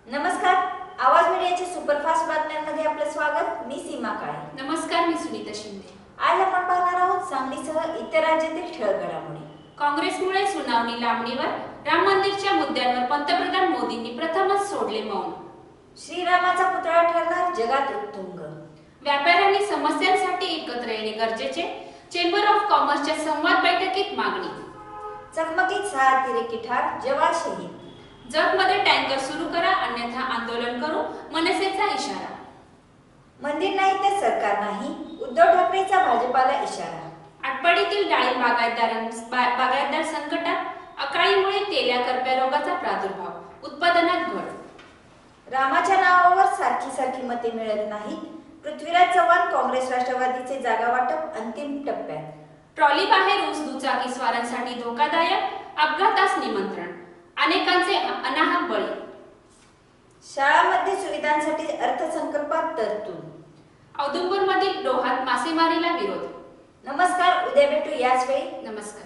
नमस्कार. आवाज मीडियाच्या सुपरफास्ट बातम्यांमध्ये आपलं स्वागत. मी सीमा काळे. नमस्कार, मी सुनीता शिंदे. आज आपण पाहणार आहोत सांगलीसह इतर राज्यातील ठळक घडामोडी. काँग्रेसमुळे सुनावणी लांबणीवर, राम मंदिरच्या मुद्द्यावर पंतप्रधान मोदींनी प्रथमच सोडले मौन. श्रीरामाचा पुतळा ठरणार जगात उत्तुंग. व्यापाऱ्यांनी समस्यांसाठी एकत्र येणे गरजेचे, चेंबर ऑफ कॉमर्सच्या संवाद बैठकीत मागणी. चकमकीत 6 अतिरेकी ठार, जवान शहीद. जगमध्ये टँकर सुरू करा अन्यथा आंदोलन करू, मनसेचा इशारा. मंदिर नाही तर सरकार नाही, उद्धव ठाकरेंचा भाजपाला इशारा. आटपाडीतील डाळिंब बागायतदार संकटात, अकाळीमुळे तेल्या करप्या रोगाचा प्रादुर्भाव, उत्पादनात घट. रामाच्या नावावर सारखी सारखी मते मिळत नाहीत. पृथ्वीराज चव्हाण काँग्रेस राष्ट्रवादीचे जागा वाटप अंतिम टप्प्यात. ट्रॉली बाहेर ऊस दुचाकी स्वारांसाठी धोकादायक, अपघातास निमंत्रण, अनेकांचे अनाहक बळी. शाळांमध्ये सुविधांसाठी अर्थसंकल्पात तरतूद. औदुंबरमधील डोहात मासेमारीला विरोध. नमस्कार. उद्या भेटू याच वेळी. नमस्कार.